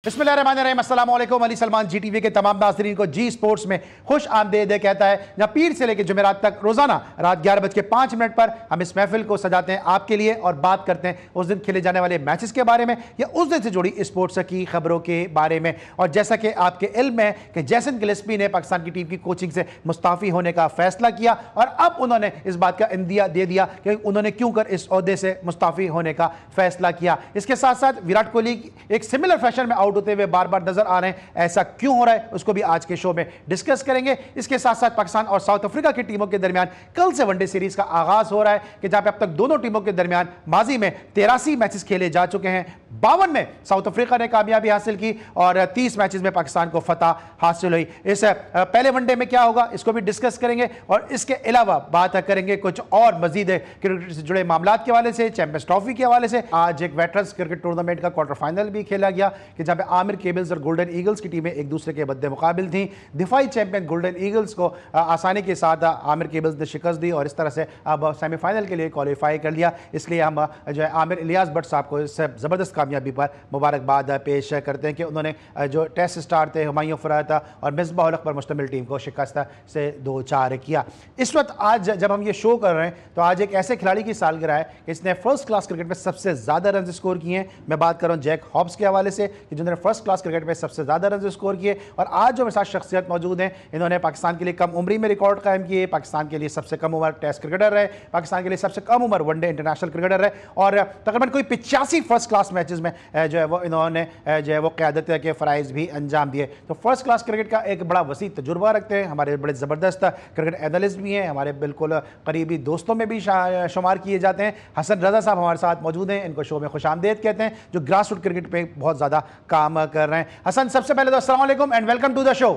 बिस्मिल्लाहिर्रहमानिर्रहीम, अस्सलाम वालेकुम। अली सलमान जी टीवी के तमाम नाज़रीन को जी स्पोर्ट्स में खुश आमदीद कहता है, जहाँ पीर से लेकर जुमेरात तक रोजाना रात 11:05 पर हम इस महफिल को सजाते हैं आपके लिए और बात करते हैं उस दिन खेले जाने वाले मैचेस के बारे में या उस दिन से जुड़ी स्पोर्ट्स की खबरों के बारे में। और जैसा कि आपके इल्म है कि जेसन गिलेस्पी ने पाकिस्तान की टीम की कोचिंग से मुस्ताफ़ी होने का फैसला किया और अब उन्होंने इस बात का इंदिया दे दिया कि उन्होंने क्यों कर इस ओहदे से मुस्ताफ़ी होने का फैसला किया। इसके साथ साथ विराट कोहली एक सिमिलर फैशन में आउट होते हुए बार बार नजर आ रहे हैं, ऐसा क्यों हो रहा है उसको भी आज के शो में डिस्कस करेंगे। इसके साथ साथ पाकिस्तान और साउथ अफ्रीका की टीमों के दरमियान कल से वनडे सीरीज का आगाज हो रहा है कि जहां पे अब तक दोनों टीमों के दरमियान माजी में 83 मैचेस खेले जा चुके हैं। 52 में साउथ अफ्रीका ने कामयाबी हासिल की और 30 मैचेस में पाकिस्तान को फतह हासिल हुई। इस पहले वनडे में क्या होगा इसको भी डिस्कस करेंगे और इसके अलावा बात करेंगे कुछ और मजीद क्रिकेट से जुड़े मामला के हवाले से, चैंपियंस ट्रॉफी के हवाले से। आज एक वेटरन्स क्रिकेट टूर्नामेंट का क्वार्टर फाइनल भी खेला गया कि जहां पे आमिर केबल्स और गोल्डन ईगल्स की टीमें एक दूसरे के बद्दे मुकाबिल थी। दिफाई चैंपियन गोल्डन ईगल्स को आसानी के साथ आमिर केबल्स ने शिकस्त दी और इस तरह से अब सेमीफाइनल के लिए क्वालिफाई कर लिया। इसलिए हम जो है आमिर इलियास भट्ट साहब को इस ज़बरदस्त कामयाबी पर मुबारकबाद पेश करते हैं कि उन्होंने जो टेस्ट स्टार थे हुमायूं फरात और मिसबाह उल हक पर मुश्तमिल टीम को शिकस्त से 2-4 किया। इस वक्त आज जब हम ये शो कर रहे हैं तो आज एक ऐसे खिलाड़ी की सालगिरह है कि इसने फर्स्ट क्लास क्रिकेट में सबसे ज़्यादा रन स्कोर किए हैं। मैं बात कर रहा हूँ जैक हॉब्स के हवाले से कि जिन्होंने फर्स्ट क्लास क्रिकेट में सबसे ज़्यादा रन स्कोर किए। और आज जो मेरे साथ शख्सियत मौजूद हैं, इन्होंने पाकिस्तान के लिए कम उम्री में रिकॉर्ड कायम किए, पाकिस्तान के लिए सबसे कम उम्र टेस्ट क्रिकेटर रहे, पाकिस्तान के लिए सबसे कम उम्र वनडे इंटरनेशनल क्रिकेटर रहे और तकरीबन कोई 85 फर्स्ट क्लास मैचेस में जो है वो इन्होंने जो है वो क़यादत के फ़राइज़ भी अंजाम दिए। तो फर्स्ट क्लास क्रिकेट का एक बड़ा वसी तजुर्बा रखते हैं, हमारे बड़े ज़बरदस्त क्रिकेट एनालिस्ट भी हैं, हमारे बिल्कुल करीबी दोस्तों में भी शुमार किए जाते हैं। हसन रज़ा साहब हमारे साथ मौजूद हैं, इनको शो में खुशामदीद कहते हैं, जो ग्रास रूट क्रिकेट पे बहुत ज़्यादा काम कर रहे हैं। हसन, सबसे पहले तो अस्सलाम वालेकुम and welcome to the show.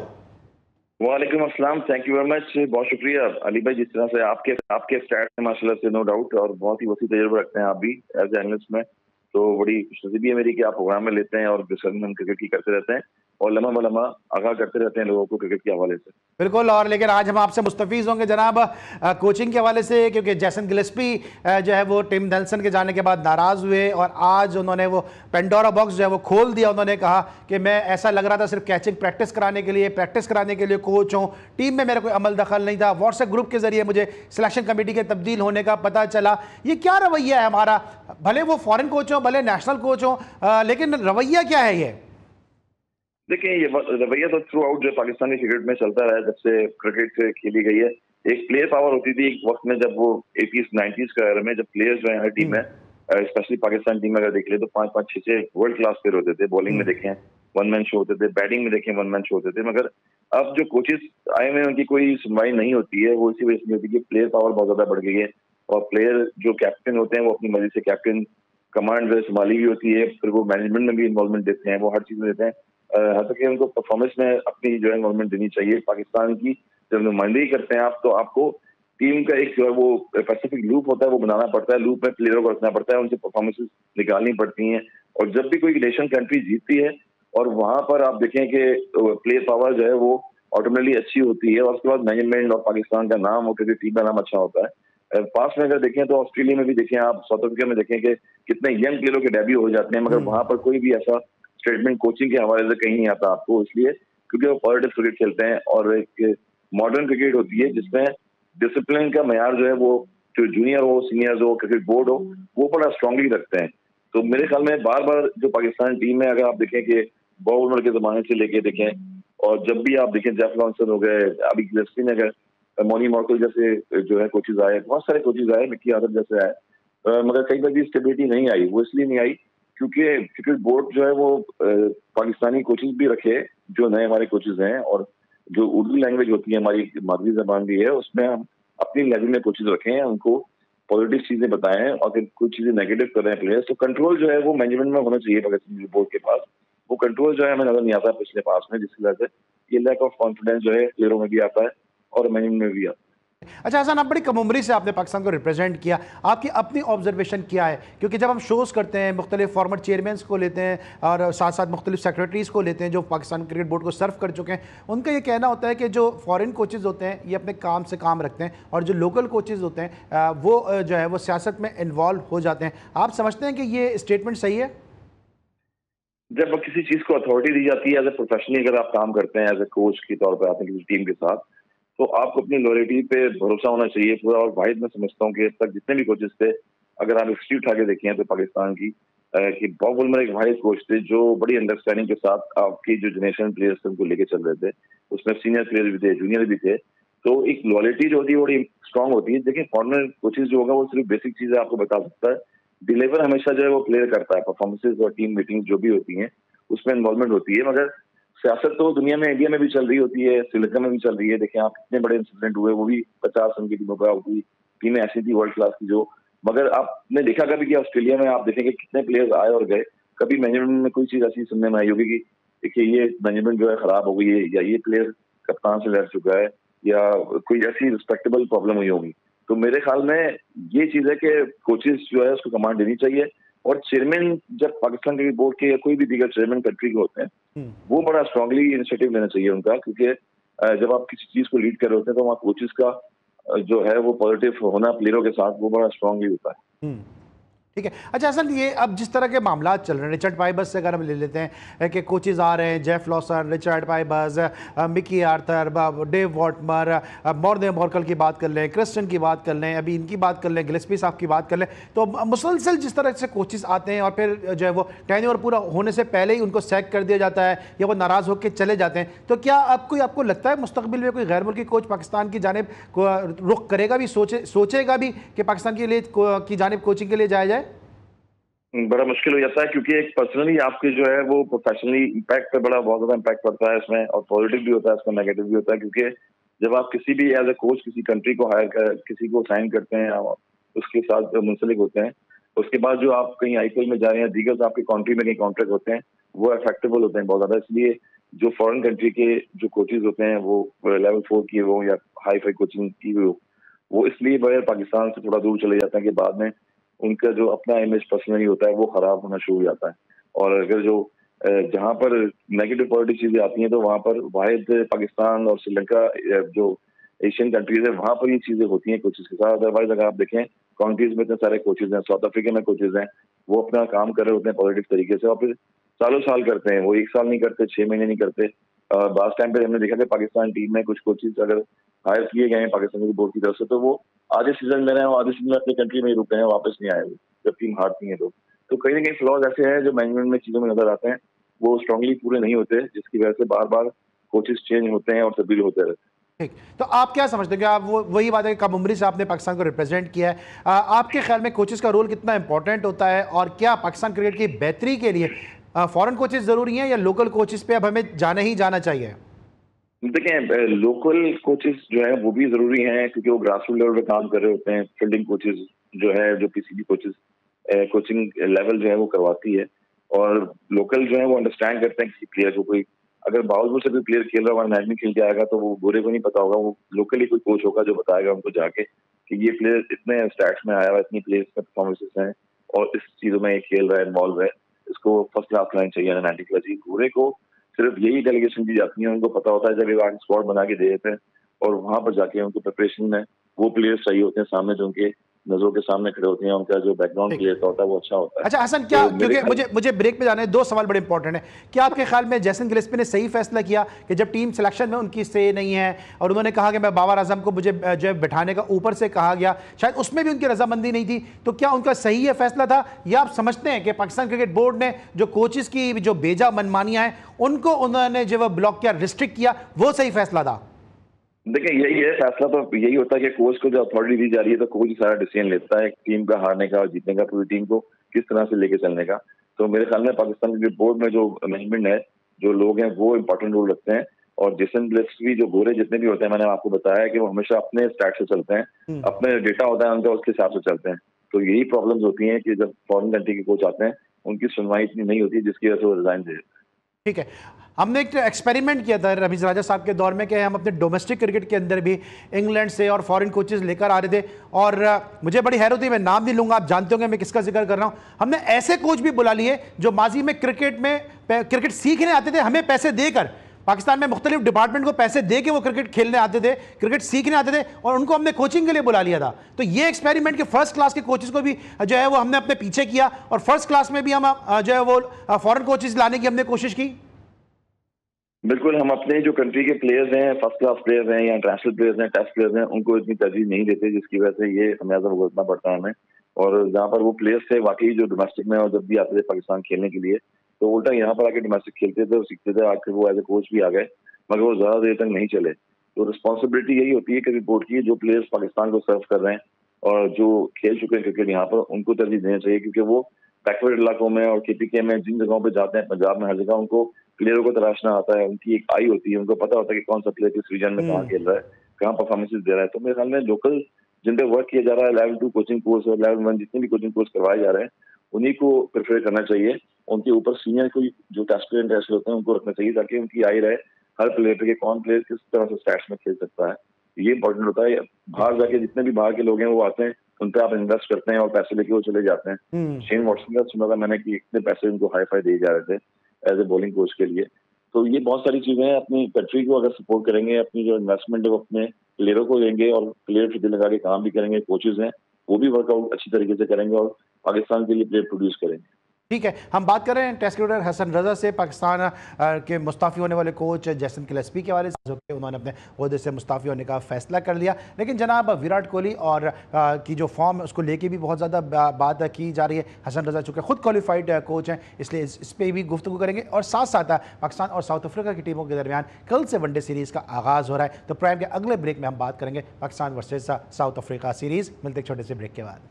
वालेकुम अस्सलाम, थैंक यू वेरी मच। बहुत शुक्रिया अली भाई, जिस तरह से आपके स्टैट्स हैं माशाल्लाह से, नो डाउट, और बहुत ही वसी तजुर्बा रखते हैं आप भी एज एनालिस्ट में। तो बड़ी खुशनसीबी है मेरी कि आप प्रोग्राम में लेते हैं और डिस्कशन क्रिकेट की करते रहते हैं और लम्हा बलम्हा आगाह करते रहते हैं लोगों को क्रिकेट के हवाले से। बिल्कुल। और लेकिन आज हम आपसे मुस्तफीज़ होंगे जनाब कोचिंग के हवाले से, क्योंकि जेसन गिलेस्पी जो है वो टिम नेल्सन के जाने के बाद नाराज़ हुए और आज उन्होंने वो पेंडोरा बॉक्स जो है वो खोल दिया। उन्होंने कहा कि मैं ऐसा लग रहा था सिर्फ कैचिंग प्रैक्टिस कराने के लिए कोच हूँ, टीम में मेरा कोई अमल दखल नहीं था। व्हाट्सएप ग्रुप के जरिए मुझे सिलेक्शन कमेटी के तब्दील होने का पता चला। ये क्या रवैया है हमारा? भले वो फॉरेन कोच हो, भले नेशनल कोच हो, लेकिन रवैया क्या है ये? देखिए, ये रवैया तो थ्रू आउट जो पाकिस्तानी क्रिकेट में चलता रहा है जब से क्रिकेट से खेली गई है। एक प्लेयर पावर होती थी एक वक्त में, जब वो 80s 90s का era में, जब प्लेयर्स जो है हर टीम में, स्पेशली पाकिस्तान टीम में अगर देख ले तो 5-5 6-6 वर्ल्ड क्लास प्लेयर होते थे। बॉलिंग में देखें वन मैन शो होते थे, बैटिंग में देखें वन मैन शो होते थे। मगर अब जो कोचेस आए हुए हैं उनकी कोई सुनवाई नहीं होती है। वो इसी वजह से होती है कि प्लेयर पावर बहुत ज्यादा बढ़ गई है और प्लेयर जो कैप्टन होते हैं वो अपनी मर्जी से कैप्टन कमांड संभाली भी होती है, फिर वो मैनेजमेंट में भी इन्वॉल्वमेंट देते हैं, वो हर चीज में देते हैं। हद तक उनको परफॉर्मेंस में अपनी जो है इन्वॉल्वमेंट देनी चाहिए। पाकिस्तान की जब नुमाइंदगी करते हैं आप, तो आपको टीम का एक जो है वो स्पेसिफिक लूप होता है वो बनाना पड़ता है, लूप में प्लेयरों को रखना पड़ता है, उनसे परफॉर्मेंसेस निकालनी पड़ती हैं। और जब भी कोई नेशन कंट्री जीतती है और वहां पर आप देखें कि प्लेयर पावर जो है वो ऑटोमेटिकली अच्छी होती है और उसके बाद मैनेजमेंट और पाकिस्तान का नाम और क्रिकेट टीम का नाम अच्छा होता है। पास में अगर देखें तो ऑस्ट्रेलिया में भी देखें, आप साउथ अफ्रीका में देखें कि कितने यंग प्लेयरों के डेब्यू हो जाते हैं, मगर वहां पर कोई भी ऐसा स्टेटमेंट कोचिंग के हवाले से कहीं नहीं आता आपको, इसलिए क्योंकि वो पॉजिटिव क्रिकेट खेलते हैं। और एक मॉडर्न क्रिकेट होती है जिसमें डिसिप्लिन का मैयार जो है वो, जो जूनियर हो, सीनियर हो, क्रिकेट बोर्ड हो, वो बड़ा स्ट्रांगली रखते हैं। तो मेरे ख्याल में बार बार जो पाकिस्तान टीम में अगर आप देखें कि बॉब उमर के जमाने से लेके देखें और जब भी आप देखें जेफ लॉन्सन हो गए, अभी गिलेस्पी ने अगर, मोनी मॉर्कल जैसे जो है कोचेज आए, बहुत सारे कोचेज आए, मिकी आदम जैसे आए, मगर कई बार भी स्टेबिलिटी नहीं आई। वो इसलिए नहीं आई क्योंकि क्रिकेट बोर्ड जो है वो पाकिस्तानी कोचेज भी रखे, जो नए हमारे कोचेज हैं, और जो उर्दू लैंग्वेज होती है हमारी मादरी जबान भी है, उसमें हम अपनी लैंग्वेज में कोचेज रखे हैं, उनको पॉजिटिव चीजें बताएं और फिर कुछ चीजें नेगेटिव कर रहे हैं प्लेयर्स, तो कंट्रोल जो है वो मैनेजमेंट में होना चाहिए पाकिस्तानी बोर्ड के पास। वो कंट्रोल जो है हमें नजर नहीं आता पिछले पास में, जिसकी वजह से ये लैक ऑफ कॉन्फिडेंस जो है प्लेयरों में भी आता है और मैनेजमेंट में भी आता है। अच्छा हसन, आप बड़ी कम उम्री से आपने पाकिस्तान को रिप्रेजेंट किया, आपकी अपनी ऑब्जर्वेशन क्या है? क्योंकि जब हम शोज़ करते हैं मुख्तलिफ फॉर्मर चेयरमैन को लेते हैं और साथ साथ मुख्तलिफ सेक्रेटरीज़ को लेते हैं जो पाकिस्तान क्रिकेट बोर्ड को सर्व कर चुके हैं, उनका ये कहना होता है कि जो फॉरेन कोचेज़ होते हैं ये अपने काम से काम रखते हैं और जो लोकल कोचेज़ होते हैं वो जो है वो सियासत में इन्वॉल्व हो जाते हैं। आप समझते हैं कि ये स्टेटमेंट सही है? जब किसी चीज को अथॉरिटी दी जाती है एज ए प्रोफेशनली, अगर आप काम करते हैं एज ए कोच के तौर पर आते हैं किसी टीम के साथ, तो आपको अपनी लॉयल्टी पे भरोसा होना चाहिए पूरा। और वाहिद मैं समझता हूँ कि अब तक जितने भी कोचेस थे, अगर आप हिस्ट्री उठा के देखें तो पाकिस्तान की, कि बॉब वुलमर एक वाहिद कोच थे जो बड़ी अंडरस्टैंडिंग के साथ आपकी जो जनरेशन प्लेयर्स थे उनको लेके चल रहे थे। उसमें सीनियर प्लेयर भी थे, जूनियर भी थे, तो एक लॉयल्टी जो होती है बड़ी स्ट्रांग होती है। देखिए फॉरनर कोचेज जो होगा वो सिर्फ बेसिक चीजें आपको बता सकता है, डिलीवर हमेशा जो है वो प्लेयर करता है। परफॉर्मेंसेज और टीम मीटिंग जो भी होती हैं उसमें इन्वॉल्वमेंट होती है, मगर सियासत तो दुनिया में, इंडिया में भी चल रही होती है, श्रीलंका में भी चल रही है। देखें आप कितने बड़े इंसिडेंट हुए, वो भी 50 रन की टीमों पर आउट हुई, टीमें ऐसी थी वर्ल्ड क्लास की जो, मगर आपने देखा कभी कि ऑस्ट्रेलिया में आप देखेंगे कितने प्लेयर्स आए और गए, कभी मैनेजमेंट में कोई चीज ऐसी सुनने में आई होगी कि देखिए ये मैनेजमेंट जो है खराब हो गई है, या ये प्लेयर कप्तान से लड़ चुका है, या कोई ऐसी रिस्पेक्टेबल प्रॉब्लम हुई होगी। तो मेरे ख्याल में ये चीज है कि कोचेस जो है उसको कमांड देनी चाहिए, और चेयरमैन जब पाकिस्तान क्रिकेट बोर्ड के या कोई भी दीगर चेयरमैन कंट्री के होते हैं, वो बड़ा स्ट्रांगली इनिशिएटिव लेना चाहिए उनका, क्योंकि जब आप किसी चीज को लीड कर रहे होते हैं तो वहाँ कोचेस का जो है वो पॉजिटिव होना प्लेयरों के साथ वो बड़ा स्ट्रांगली होता है। ठीक है। अच्छा असल ये अब जिस तरह के मामला चल रहे हैं, रिचर्ड पाइबस से अगर हम ले लेते हैं कि कोचेज आ रहे हैं, Geoff Lawson, Richard Pybus, Mickey Arthur, Dav Whatmore, Morne Morkel की बात कर लें, क्रिस्टन की बात कर लें, अभी इनकी बात कर लें, गिलेस्पी साहब की बात कर लें, तो मुसलसल जिस तरह से कोचेज आते हैं और फिर जो है वो टेन्योर पूरा होने से पहले ही उनको सैक कर दिया जाता है या वो नाराज़ होकर चले जाते हैं, तो क्या आपको लगता है मुस्तकबिल में कोई गैर मुल्की कोच पाकिस्तान की जानिब रुख करेगा भी, सोचेगा भी कि पाकिस्तान के लिए की जानिब कोचिंग के लिए जाया जाए? बड़ा मुश्किल हो जाता है, क्योंकि एक पर्सनली आपके जो है वो प्रोफेशनली इम्पैक्ट पे बहुत ज्यादा इम्पैक्ट पड़ता है इसमें, और पॉजिटिव भी होता है इसमें, नेगेटिव भी होता है। क्योंकि जब आप किसी भी एज ए कोच किसी कंट्री को हायर कर किसी को साइन करते हैं, उसके साथ मुंसलिक होते हैं, उसके बाद जो आप कहीं आईपीएल में जा रहे हैं, दीगर आपके कंट्री में कहीं कॉन्ट्रैक्ट होते हैं, वो अफेक्टेबल होते हैं बहुत ज्यादा। इसलिए जो फॉरेन कंट्री के जो कोचेज होते हैं वो लेवल 4 की हो या हाई फाई कोचिंग की हो, वो इसलिए बगैर पाकिस्तान से थोड़ा दूर चले जाते हैं कि बाद में उनका जो अपना इमेज पर्सनली होता है वो खराब होना शुरू हो जाता है। और अगर जो जहां पर नेगेटिव पॉजिटिव चीजें आती हैं तो वहां पर वाहिद पाकिस्तान और श्रीलंका जो एशियन कंट्रीज है वहां पर ये चीजें होती हैं कोचेज के साथ। अदरवाइज अगर आप देखें कंट्रीज में इतने सारे कोचेज हैं, साउथ अफ्रीका में कोचेज हैं, वो अपना काम कर रहे होते हैं पॉजिटिव तरीके से, और फिर सालों साल करते हैं, वो 1 साल नहीं करते, 6 महीने नहीं करते। लास्ट टाइम पे हमने देखा कि पाकिस्तान टीम में कुछ कोचेज अगर हायर किए गए हैं पाकिस्तान बोर्ड की तरफ से, तो वो आधे सीजन में रहे और आधे सीजन अपनी कंट्री में ही रुके हैं, वापस नहीं आए जब टीम हारती है। तो कहीं ना कहीं फ्लॉज ऐसे हैं जो मैनेजमेंट में चीजों में नजर आते हैं, वो स्ट्रांगली पूरे नहीं होते, जिसकी वजह से बार बार कोचेस चेंज होते हैं और तब्दील होते रहते हैं। ठीक, तो आप क्या समझते हैं कि आप वही बात है कि कम उम्री से आपने पाकिस्तान को रिप्रेजेंट किया है, आपके ख्याल में कोचेस का रोल कितना इंपॉर्टेंट होता है, और क्या पाकिस्तान क्रिकेट की बेहतरी के लिए फॉरेन कोचेस जरूरी हैं या लोकल कोचेस पे अब हमें जाना ही जाना चाहिए? देखें लोकल कोचेस जो है वो भी जरूरी हैं, क्योंकि वो ग्रास रूट लेवल पे काम कर रहे होते हैं। फील्डिंग कोचेस जो है, जो पीसीबी कोचेस कोचिंग लेवल जो है वो करवाती है, और लोकल जो है वो अंडरस्टैंड करते हैं किसी प्लेयर को। कोई अगर बावजूद से कोई प्लेयर खेल रहा है, मैच में खेल के आएगा, तो वो गोरे को नहीं पता होगा, वो लोकली कोई कोच होगा जो बताएगा उनको जाके कि ये प्लेयर इतने स्टैट्स में आया हुआ, इतनी प्लेयर्स में परफॉर्मेंसेस हैं और इस चीजों में खेल रहा है, इन्वॉल्व है, इसको फर्स्ट क्लास लाइन चाहिए 90 प्लस। गोरे को सिर्फ यही डेलीगेशन दी जाती है, उनको पता होता है जब ये स्क्वाड बना के दे देते हैं, और वहां पर जाके उनको प्रिपरेशन में वो प्लेयर्स चाहिए होते हैं सामने, जो उनके नजरों के सामने खड़े होते हैं, उनका जो बैकग्राउंड क्लियर होता है वो अच्छा होता है। अच्छा हसन, क्या तो क्योंकि मुझे ब्रेक पे जाना है, 2 सवाल बड़े इंपॉर्टेंट है। क्या आपके ख्याल में जैसन गिलेस्पी ने सही फैसला किया कि जब टीम सिलेक्शन में उनकी से नहीं है और उन्होंने कहा कि मैं बाबर आजम को मुझे जो बिठाने का ऊपर से कहा गया, शायद उसमें भी उनकी रजामंदी नहीं थी, तो क्या उनका सही ये फैसला था, या आप समझते हैं कि पाकिस्तान क्रिकेट बोर्ड ने जो कोचेस की जो बेजा मनमानियां हैं उनको उन्होंने जो ब्लॉक किया, रिस्ट्रिक्ट किया, वो सही फैसला था? देखिए यही है फैसला, तो यही होता है कि कोच को जो अथॉरिटी दी जा रही है तो कोच सारा डिसीजन लेता है टीम का हारने का और जीतने का, पूरी टीम को किस तरह से लेके चलने का। तो मेरे ख्याल में पाकिस्तान क्रिकेट बोर्ड में जो मैनेजमेंट है, जो लोग हैं, वो इंपॉर्टेंट रोल रखते हैं। और जेसन गिलेस्पी जो गोरे जितने भी होते हैं, मैंने आपको बताया कि वो हमेशा अपने स्टैट से चलते हैं, अपने डेटा होता है उनका, उसके हिसाब से चलते हैं। तो यही प्रॉब्लम्स होती हैं कि जब फॉरेन कंट्री के कोच आते हैं उनकी सुनवाई इतनी नहीं होती, जिसकी वजह से वो रिजाइन दे। ठीक है, हमने एक एक्सपेरिमेंट किया था रमीज राजा साहब के दौर में कि हम अपने डोमेस्टिक क्रिकेट के अंदर भी इंग्लैंड से और फॉरेन कोचेस लेकर आ रहे थे, और मुझे बड़ी हैरत हुई, मैं नाम नहीं लूंगा, आप जानते होंगे मैं किसका जिक्र कर रहा हूं। हमने ऐसे कोच भी बुला लिए जो माजी में क्रिकेट सीखने आते थे हमें पैसे देकर, पाकिस्तान में मुख्तलिफ डिपार्टमेंट को पैसे दे के वो क्रिकेट खेलने आते थे, क्रिकेट सीखने आते थे, और उनको हमने कोचिंग के लिए बुला लिया था। तो ये एक्सपेरिमेंट के फर्स्ट क्लास के कोचेस को भी जो है वो हमने अपने पीछे किया, और फर्स्ट क्लास में भी हम जो है वो फॉरेन कोचेस लाने की हमने कोशिश की। बिल्कुल, हम अपने जो कंट्री के प्लेयर्स हैं, फर्स्ट क्लास प्लेयर्स हैं या इंटरनेशनल प्लेयर्स हैं, टेस्ट प्लेयर्स हैं, उनको इतनी तरजीह नहीं देते, जिसकी वजह से ये खमियाजा भुगतना पड़ता है हमें। और जहाँ पर वो प्लेयर्स थे वाकई जो डोमेस्टिक में, और जब भी आते थे पाकिस्तान खेलने के लिए, तो उल्टा यहाँ पर आके डोमेस्टिक खेलते थे और सीखते थे। आखिर वो एज ए कोच भी आ गए, मगर वो ज्यादा देर तक नहीं चले। तो रिस्पॉन्सिबिलिटी यही होती है कि रिपोर्ट की, जो प्लेयर्स पाकिस्तान को सर्व कर रहे हैं और जो खेल चुके हैं क्रिकेट यहाँ पर, उनको तरजीह देना चाहिए, क्योंकि वो बैकवर्ड इलाकों में और KPK में जिन जगहों पर जाते हैं, पंजाब में हर जगह उनको प्लेयरों को तराशना आता है। उनकी एक आई होती है, उनको पता होता है कि कौन सा प्लेयर किस रीजन में कहाँ खेल रहा है, कहाँ परफॉर्मेंसेस दे रहा है। तो मेरे ख्याल में लोकल जिन पे वर्क किया जा रहा है, लेवल 2 कोचिंग कोर्स और लेवल 1 जितने भी कोचिंग कोर्स करवाए जा रहे हैं, उन्हीं को प्रेफर करना चाहिए। उनके ऊपर सीनियर कोई जो टेस्ट इंटरेस्ट होते हैं उनको रखना चाहिए, ताकि उनकी आई रहे हर प्लेयर पे, कौन प्लेयर किस तरह से स्टैट्स में खेल सकता है। ये इंपॉर्टेंट होता है। बाहर जाके जितने भी बाहर के लोग हैं वो आते हैं, उन पे आप इन्वेस्ट करते हैं और पैसे लेके वो चले जाते हैं। शेन वॉटसन का सुना था मैंने कि इतने पैसे उनको हाई फाई दिए जा रहे थे एज ए बॉलिंग कोच के लिए। तो ये बहुत सारी चीजें हैं। अपनी कंट्री को अगर सपोर्ट करेंगे, अपनी जो इन्वेस्टमेंट है वो अपने प्लेयरों को देंगे और प्लेयर फिर लगा के काम भी करेंगे, कोचेज हैं वो भी वर्कआउट अच्छी तरीके से करेंगे और पाकिस्तान के लिए प्लेयर प्रोड्यूस करेंगे। ठीक है, हम बात कर रहे हैं टेस्ट क्रिकेटर हसन रजा से, पाकिस्तान के मुस्ताफ़ी होने वाले कोच जैसन गिलेस्पी के हवाले से। उन्होंने अपने ओहदे से मुस्ताफ़ी होने का फैसला कर लिया, लेकिन जनाब विराट कोहली और की जो फॉर्म है उसको लेके भी बहुत ज़्यादा बात की जा रही है। हसन रजा चूँकि खुद क्वालिफाइड कोच हैं, इसलिए इस पर भी गुफ्तगू करेंगे। और साथ साथ पाकिस्तान और साउथ अफ्रीका की टीमों के दरमियान कल से वनडे सीरीज़ का आगाज़ हो रहा है। तो प्राइम के अगले ब्रेक में हम बात करेंगे Pakistan versus South Africa series. मिलते एक छोटे से ब्रेक के बाद।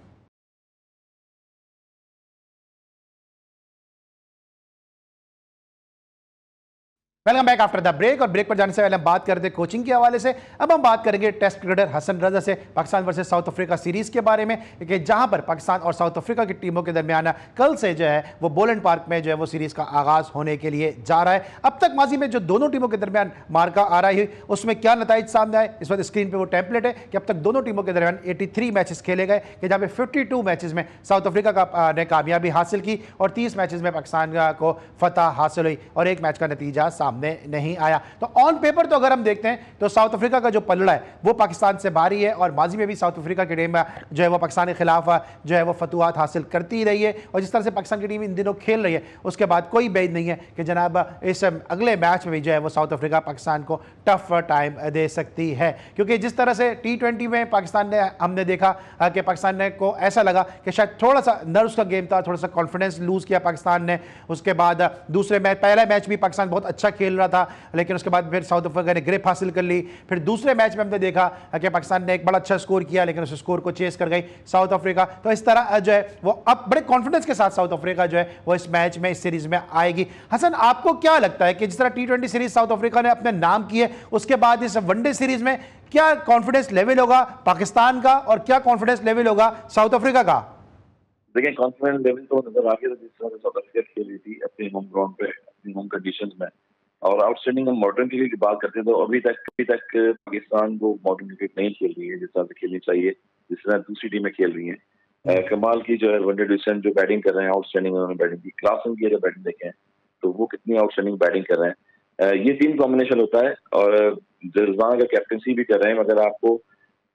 Welcome back after the break. और ब्रेक पर जाने से पहले हम बात करते हैं कोचिंग के हवाले से। अब हम बात करेंगे टेस्ट क्रिकेटर हसन रजा से Pakistan versus South Africa series के बारे में, कि जहां पर पाकिस्तान और साउथ अफ्रीका की टीमों के दरमियान कल से जो है वो बोलैंड पार्क में जो है वो सीरीज का आगाज होने के लिए जा रहा है। अब तक माजी में जो दोनों टीमों के दरमियान मार्का आ रही है उसमें क्या नतीजे सामने आए, इस वक्त स्क्रीन पर वो टेम्पलेट है कि अब तक दोनों टीमों के दरमियान 83 मैचेस खेले गए, कि जहां पे 52 मैचेस में साउथ अफ्रीका ने कामयाबी हासिल की और 30 मैचेस में पाकिस्तान को फतह हासिल हुई और एक मैच का नतीजा सामने नहीं आया। तो ऑन पेपर तो अगर हम देखते हैं तो साउथ अफ्रीका का जो पलड़ा है वो पाकिस्तान से भारी है, और माजी में भी साउथ अफ्रीका की टीम जो है वो पाकिस्तान के खिलाफ जो है वो फतुहात हासिल करती रही है। और जिस तरह से पाकिस्तान की टीम इन दिनों खेल रही है उसके बाद कोई बैद नहीं है कि जनाब इस अगले मैच में भी जो है वो साउथ अफ्रीका पाकिस्तान को टफ टाइम दे सकती है। क्योंकि जिस तरह से T20 में पाकिस्तान ने हमने देखा कि पाकिस्तान ने को ऐसा लगा कि शायद थोड़ा सा नर्व्स का गेम था, थोड़ा सा कॉन्फिडेंस लूज किया पाकिस्तान ने। उसके बाद दूसरे मैच, पहला मैच भी पाकिस्तान बहुत अच्छा खेल रहा था, लेकिन उसके बाद फिर साउथ अफ्रीका ने ग्रिप हासिल कर ली। फिर दूसरे मैच में हमने देखा कि पाकिस्तान ने एक बड़ा अच्छा स्कोर किया, लेकिन उस स्कोर को चेस कर गई साउथ अफ्रीका। तो इस तरह जो है वो अब बड़े कॉन्फिडेंस के साथ साउथ अफ्रीका जो है वो इस मैच में, इस सीरीज में आएगी। हसन, आपको क्या लगता है कि जिस तरह T20 सीरीज साउथ अफ्रीका ने अपने नाम की है, उसके बाद इस वनडे सीरीज में क्या कॉन्फिडेंस लेवल होगा पाकिस्तान का और क्या कॉन्फिडेंस लेवल होगा साउथ अफ्रीका का? देखिए, कॉन्फिडेंस लेवल तो नजर आ गया जिस तरह से साउथ अफ्रीका खेल रही थी अपने होम ग्राउंड पे, अपनी होम कंडीशंस में। और आउटस्टैंडिंग हम मॉडर्न क्रिकेट की बात करते हैं तो अभी तक पाकिस्तान वो मॉडर्न क्रिकेट नहीं खेल रही है जिस तरह से खेलनी चाहिए, जिस तरह दूसरी टीमें खेल रही हैं। कमाल की जो है वनडे डिसीजन जो बैटिंग कर रहे हैं, आउटस्टैंडिंग उन्होंने बैटिंग की। क्लासन की अगर बैटिंग देखें तो वो कितनी आउटस्टैंडिंग बैटिंग कर रहे हैं। ये टीम कॉम्बिनेशन होता है और रिजवान अगर कैप्टनसी भी कर रहे हैं, मगर आपको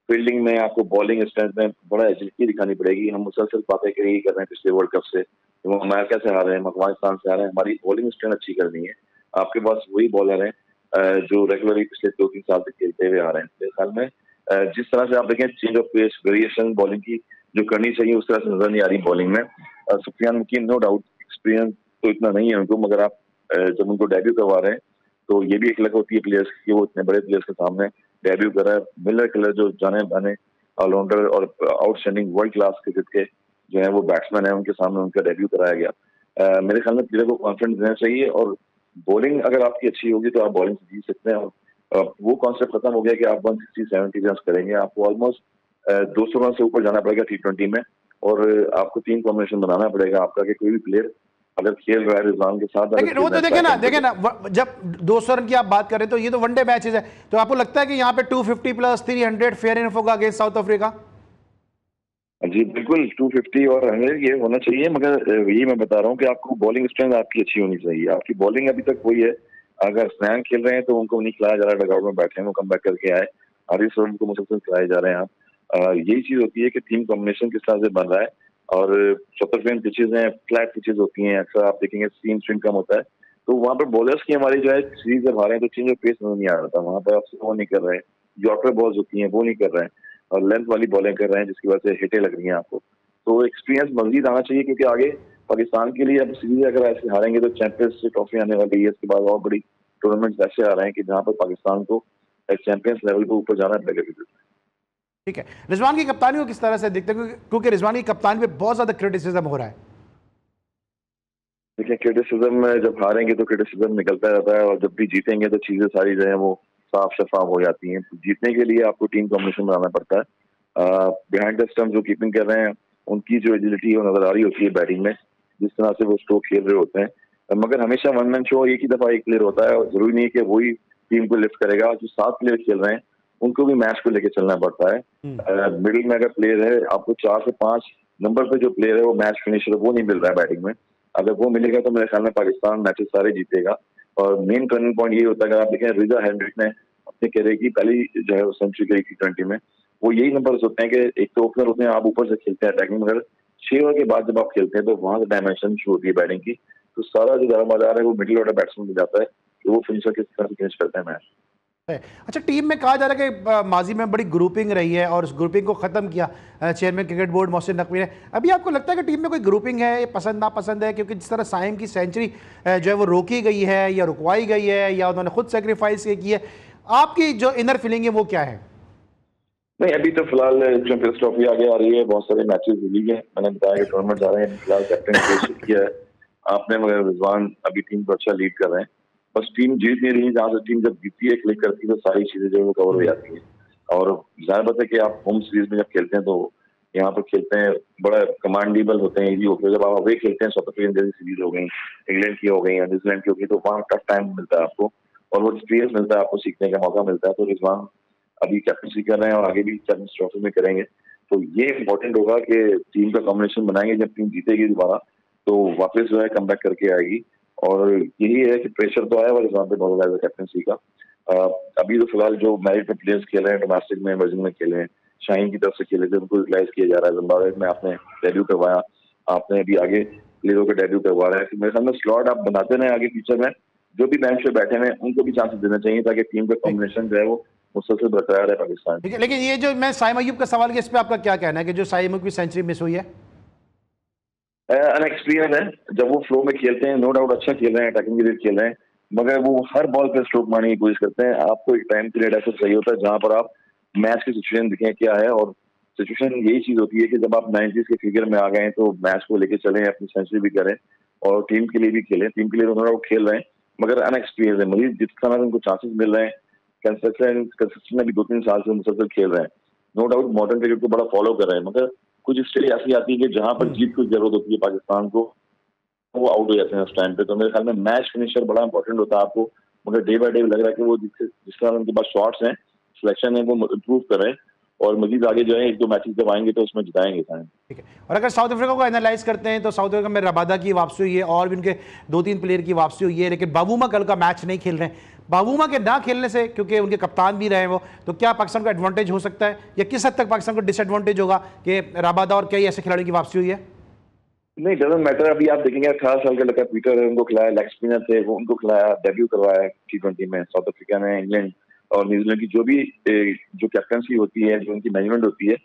फील्डिंग में, आपको बॉलिंग स्ट्रेंथ में बड़ा एजिलिटी दिखानी पड़ेगी। हम मुसलसल बातें यही कर रहे हैं पिछले वर्ल्ड कप से, वो अमेरिका से हारे हैं, अफगानिस्तान से हारे हैं। हमारी बॉलिंग स्ट्रेंथ अच्छी करनी है। आपके पास वही बॉलर हैं जो रेगुलरली पिछले 2-3 साल से खेलते हुए आ रहे हैं। मेरे ख्याल में जिस तरह से आप देखें change of pace, variation bowling की जो करनी चाहिए उस तरह से नजर नहीं आ रही बॉलिंग में। सुफियान मुकीम नो डाउट एक्सपीरियंस तो इतना नहीं है उनको, मगर आप जब उनको डेब्यू करवा रहे हैं तो ये भी एक लग होती है प्लेयर्स की, वो इतने बड़े प्लेयर्स के सामने डेब्यू कर रहा है। मिलर किलर जो जाने माने ऑलराउंडर और आउटस्टैंडिंग वर्ल्ड क्लास क्रिकेट के जो है वो बैट्समैन है, उनके सामने उनका डेब्यू कराया गया। मेरे ख्याल में प्लेयर को कॉन्फिडेंस देना चाहिए और बॉलिंग अगर आपकी अच्छी होगी तो आप बॉलिंग से जीत सकते हैं। और वो कॉन्सेप्ट खत्म हो गया कि आप 160-170 रन करेंगे। आपको ऑलमोस्ट 200 रन से ऊपर जाना पड़ेगा T20 में, और आपको टीम कॉम्बिनेशन बनाना पड़ेगा आपका कि कोई भी प्लेयर अगर खेल रहा है रिजवान के साथ। लेकिन वो तो देखे ना जब 200 रन की आप बात करें तो ये तो वनडे मैचेस है, तो आपको लगता है कि यहाँ पे 250 प्लस 300 फेयर इनफ होगा अगेंस्ट साउथ अफ्रीका? जी बिल्कुल, 250 और 100 ये होना चाहिए, मगर यही मैं बता रहा हूँ कि आपको बॉलिंग स्ट्रेंथ आपकी अच्छी होनी चाहिए। आपकी बॉलिंग अभी तक वही है अगर स्नैन खेल रहे हैं तो उनको नहीं खिलाया जा रहा, डगआउट में बैठे हैं, वो कम बैक करके आए। हारिस रऊफ को मुसलसल खिलाए जा रहे हैं। यही चीज होती है कि टीम कॉम्बिनेशन किस तरह से बन रहा है। और चौतरफेन पिचेज हैं, फ्लैट पिचेज होती हैं, अक्सर आप देखेंगे सीम स्विंग कम होता है, तो वहाँ पर बॉलर्स की हमारी जो है सीरीज जब हारे हैं तो चेंज ऑफ पेस नहीं आ रहा था, वहाँ पर आप वो नहीं कर रहे हैं। यॉर्कर बॉल्स होती हैं वो नहीं कर रहे हैं, और लेंथ वाली बॉलिंग कर रहे हैं जिसकी वजह से हिटें लग रही हैं आपको। तो एक्सपीरियंस मजीद आना चाहिए, क्योंकि आगे पाकिस्तान के लिए अब सीरीज अगर ऐसे हारेंगे तो चैंपियंस ट्रॉफी आने वाली है, इसके बाद और बड़ी टूर्नामेंट ऐसे आ रहे हैं कि जहाँ पर पाकिस्तान को चैंपियंस लेवल पर ऊपर जाना पड़ेगा। ठीक है, रिजवान की कप्तानी को किस तरह से देखते हैं, क्योंकि रिजवान की कप्तानी पे बहुत ज्यादा क्रिटिसिज्म हो रहा है। देखिए, क्रिटिसिज्म में जब हारेंगे तो क्रिटिसिज्म निकलता रहता है, और जब भी जीतेंगे तो चीजें सारी जो है वो साफ शफाफ हो जाती हैं। तो जीतने के लिए आपको टीम कॉम्बिनेशन बनाना पड़ता है। बिहाइंड द स्टंप जो कीपिंग कर रहे हैं उनकी जो एजिलिटी है वो नजर आ रही होती है बैटिंग में, जिस तरह से वो स्ट्रोक खेल रहे होते हैं। मगर हमेशा वन मैन शो एक ही दफा एक प्लेयर होता है, और जरूरी नहीं कि वही टीम को लिफ्ट करेगा। जो 7 प्लेयर खेल रहे हैं उनको भी मैच को लेकर चलना पड़ता है। मिडिल में अगर प्लेयर है, आपको 4 से 5 नंबर पे जो प्लेयर है वो मैच फिनिशर, वो नहीं मिल रहा है बैटिंग में। अगर वो मिलेगा तो मेरे ख्याल में पाकिस्तान मैचेस सारे जीतेगा। और मेन टर्निंग पॉइंट ये होता है, अगर आप देखें रिजा हेनरिक ने अपने करियर की पहली जो है सेंचुरी करी T20 में, वो यही नंबर्स होते हैं कि एक तो ओपनर होते हैं, आप ऊपर से खेलते हैं अटैकिंग, मगर 6 ओवर के बाद जब आप खेलते हैं तो वहां से डायमेंशन शुरू होती है बैटिंग की। तो सारा जो दारोमदार है वो मिडिल ऑर्डर बैट्समैन में जाता है कि वो फिनिशर किस तरह से फिनिश करते हैं मैच। अच्छा, टीम में कहा जा रहा है कि माजी में बड़ी ग्रुपिंग रही है और उस ग्रुपिंग को ख़त्म किया chairman cricket board Mohsin Naqvi ने। अभी आपको लगता है कि टीम में कोई ग्रुपिंग है, ये पसंद नापसंद है? क्योंकि जिस तरह साइम की सेंचुरी जो है वो रोकी गई है या रुकवाई गई है या उन्होंने खुद सेक्रीफाइस की है, आपकी जो इनर फीलिंग है वो क्या है? नहीं, अभी तो फिलहाल चैंपियंस ट्रॉफी आगे आ रही है, बहुत सारे मैचेस रिलीज है, मैंने बताया कि टूर्नामेंट जा रहे हैं। फिलहाल कैप्टन किया है आपने, मगर रिजवान अभी टीम को अच्छा लीड कर रहे हैं। बस टीम जीत नहीं रही, जहाँ से टीम जब जीतती है, क्लिक करती है, तो सारी चीजें जो है वो कवर हो जाती है। और जाहिर बात है कि आप होम सीरीज में जब खेलते हैं तो यहाँ पर खेलते हैं बड़ा कमांडेबल होते हैं, इजी होते हैं। जब आप अवे खेलते हैं, साउथ अफ्रीकन जैसी सीरीज हो गई, इंग्लैंड की हो गई, न्यूजीलैंड की हो गई, तो वहाँ टफ टाइम मिलता है आपको, और वो एक्सपीरियंस मिलता है आपको, सीखने का मौका मिलता है। तो रिजवान अभी कैप्टनसी कर रहे हैं और आगे भी चैंपियंस ट्रॉफी में करेंगे। तो ये इंपॉर्टेंट होगा कि टीम का कॉम्बिनेशन बनाएंगे, जब टीम जीतेगी दोबारा तो वापस जो है कम बैक करके आएगी। और यही है कि प्रेशर तो आया हुआ रिजवान पे बहुत ज्यादा कैप्टनसी का। अभी तो फिलहाल जो मैरिट में प्लेयर्स खेल रहे हैं, डोमेस्टिक में, वर्जिन में खेले हैं, शाहीन की तरफ से खेले थे, उनको यूटिलाइज किया जा रहा है। जिम्बाब्वे में आपने डेब्यू करवाया, आपने अभी आगे प्लेयरों का डेब्यू करवा रहा है। मेरे ख्याल में स्लॉट आप बनाते रहे आगे फ्यूचर में, जो भी बेंच पे बैठे हैं उनको भी चांसेस देना चाहिए, ताकि टीम का कॉम्बिनेशन जो है वो मुसलसल बरकरार है पाकिस्तान। ठीक है, लेकिन ये जो मैं साइम अयूब का सवाल किया, इस पर आपका क्या कहना है कि जो साइम अयूब की सेंचुरी मिस हुई है? अनएक्सपीरियंस है, जब वो फ्लो में खेलते हैं नो डाउट अच्छा खेल रहे हैं, अटैकिंग के लिए खेल रहे हैं, मगर वो हर बॉल पे स्ट्रोक मारने की कोशिश करते हैं। आपको एक टाइम पीरियड ऐसा चाहिए होता है जहां पर आप मैच की सिचुएशन दिखें क्या है, और सिचुएशन यही चीज होती है कि जब आप 90s के फिगर में आ गए तो मैच को लेकर चलें, अपनी सेंचुरी भी करें और टीम के लिए भी खेलें। टीम के लिए नो डाउट खेल रहे हैं, मगर अनएक्सपीरियंस है। मजीद जिस तरह उनको चांसेस मिल रहे हैं, कंसिस्टेंट अभी 2-3 साल से मुसलसल खेल रहे हैं, नो डाउट मॉडर्न क्रिकेट को बड़ा फॉलो कर रहे हैं, मगर कुछ स्टेज ऐसी आती है कि जहां पर जीत की जरूरत होती है पाकिस्तान को, वो आउट हो जाते हैं उस टाइम पे। तो मेरे ख्याल में मैच फिनिशर बड़ा इंपॉर्टेंट होता है आपको, मगर डे बाय डे लग रहा है कि वो जिस तरह उनके पास शॉट्स हैं, सिलेक्शन है, वो इम्प्रूव कर रहे हैं, और मजीद आगे जो है 1-2 मैचेस जब आएंगे तो उसमें जिताएंगे। ठीक है, और अगर साउथ अफ्रीका को एनालाइज करते हैं तो साउथ अफ्रीका में रबादा की वापसी हुई है और भी उनके 2-3 प्लेयर की वापसी हुई है, लेकिन बाबूमा कल का मैच नहीं खेल रहे हैं। बाबूमा के ना खेलने से, क्योंकि उनके कप्तान भी रहे वो, तो क्या पाकिस्तान को एडवांटेज हो सकता है या किस हद तक पाकिस्तान को डिसएडवांटेज होगा कि रबादा और कई ऐसे खिलाड़ियों की वापसी हुई है? नहीं, डजंट मैटर। अभी आप देखेंगे 18 साल का लड़का पीटर है, उनको खिलाया, लेग स्पिनर थे, वो उनको खिलाया, डेब्यू करवाया T20 में। साउथ अफ्रीका ने, इंग्लैंड और न्यूजीलैंड की जो भी जो कैप्टनसी होती है, जो उनकी मैनेजमेंट होती है,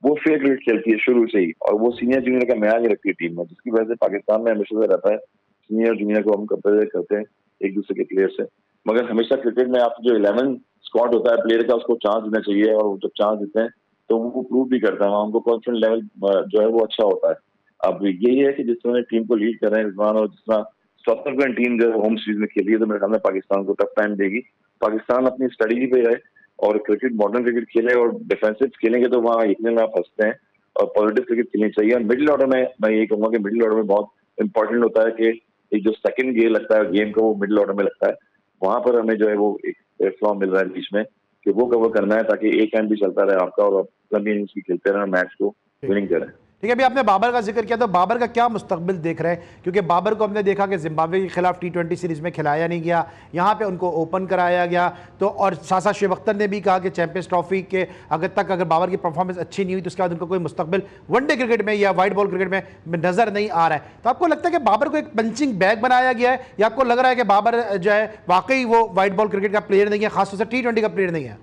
वो फेयर क्रिकेट खेलती है शुरू से ही, और वो सीनियर जूनियर का मैच रखती है टीम में, जिसकी वजह से पाकिस्तान में हमेशा से रहता है सीनियर जूनियर को हम कंपेयर करते हैं एक दूसरे के प्लेयर से। मगर हमेशा क्रिकेट में आप जो 11 स्क्वाड होता है प्लेयर का, उसको चांस देना चाहिए, और जब चांस देते हैं तो वो प्रूव भी करता है, उनको कॉन्फिडेंस लेवल जो है वो अच्छा होता है। अब यही है कि जिस तरह टीम को लीड कर रहे हैं रिजवान, और जिस तरह साउथ अफ्रीकन टीम जो होम सीरीज में खेली है, तो मेरे ख्याल में पाकिस्तान को टफ टाइम देगी। पाकिस्तान अपनी स्ट्रेटजी पे है और क्रिकेट, मॉडर्न क्रिकेट खेले और डिफेंसिव खेलेंगे तो वहाँ इतने में आप फंसते हैं, और पॉजिटिव क्रिकेट खेलनी चाहिए। और मिडिल ऑर्डर में मैं यही कहूँगा कि मिडिल ऑर्डर में बहुत इंपॉर्टेंट होता है कि एक जो सेकंड गेयर लगता है गेम का, वो मिडिल ऑर्डर में लगता है। वहां पर हमें जो है वो एक प्लेटफॉर्म मिल रहा है बीच में कि वो कवर करना है, ताकि एक हैंड भी चलता रहे आपका और आप लंबी इनिंग्स भी खेलते रहे, मैच को विनिंग करें। ठीक है, अभी आपने बाबर का जिक्र किया, तो बाबर का क्या मुस्तकबिल देख रहे हैं? क्योंकि बाबर को हमने देखा कि जिम्बाब्वे के खिलाफ T20 सीरीज में खिलाया नहीं गया, यहाँ पे उनको ओपन कराया गया, तो और साथ शुएब अख्तर ने भी कहा कि चैंपियंस ट्रॉफी के अगर बाबर की परफॉर्मेंस अच्छी नहीं हुई तो उसके बाद उनको कोई मुस्तकबिल वनडे क्रिकेट में या वाइट बॉल क्रिकेट में नजर नहीं आ रहा है। तो आपको लगता है कि बाबर को एक पंचिंग बैग बनाया गया है, या आपको लग रहा है कि बाबर जो है वाकई वो वाइट बॉल क्रिकेट का प्लेयर नहीं है, खासतौर से T20 का प्लेयर नहीं है?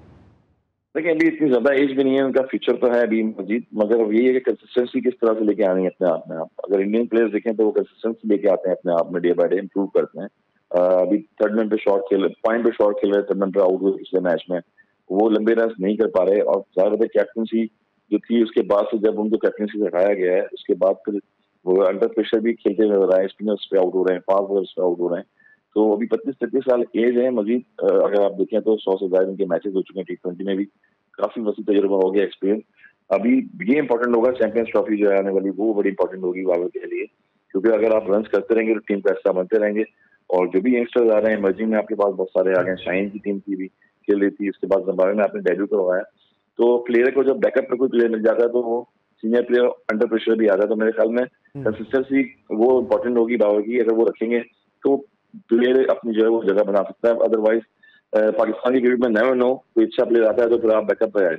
देखिए अभी इतनी ज्यादा एज भी नहीं है, उनका फ्यूचर तो है अभी मजीद, मगर यही है कि कंसिस्टेंसी किस तरह से लेके आनी है अपने आप में। आप अगर इंडियन प्लेयर्स देखें तो वो कंसिस्टेंसी लेके आते हैं अपने आप में, डे बाय डे इंप्रूव करते हैं। अभी थर्ड मैन पे शॉट खेल पॉइंट पे शॉट खेल रहे, थर्ड मैन पे आउट हुए पिछले मैच में, वो लंबे रन नहीं कर पा रहे। और ज्यादातर कैप्टनसी जो थी उसके बाद से, जब उनको कैप्टनसी से हटाया गया है उसके बाद फिर वो अंडर प्रेशर भी खेलते नजर आए, स्पिनर्स पे आउट हो रहे हैं, फास्ट बॉलर्स पे आउट हो रहे हैं। तो अभी 25-33 साल एज है मजीद। अगर आप देखें तो 100 से ज्यादा उनके मैचेस हो चुके हैं T20 में भी, काफी वसी तजुर्बा हो गया, एक्सपीरियंस। अभी ये इंपॉर्टेंट होगा, चैंपियंस ट्रॉफी जो है आने वाली वो बड़ी इंपॉर्टेंट होगी बाबर के लिए, क्योंकि अगर आप रन करते रहेंगे तो टीम का हिस्सा बनते रहेंगे। और जो भी यंगस्टर्स आ रहे हैं इमर्जिंग में, आपके पास बहुत सारे आ गए, शाहीन की टीम की भी खेल रही थी, उसके बाद जिम्बाब्वे में आपने डेब्यू करवाया। तो प्लेयर को जब बैकअप पे कोई प्लेयर मिल जाता है तो वो सीनियर प्लेयर अंडर प्रेशर भी आता है। तो मेरे ख्याल में कंसिस्टेंसी वो इंपॉर्टेंट होगी बाबर की, अगर वो रखेंगे तो प्लेयर अपनी जो है वो जगह बना सकता है। अदरवाइज पाकिस्तान की क्रिकेट में नेवर नो, कोई अच्छा प्लेयर आता है तो फिर आप बैकअप पे आए।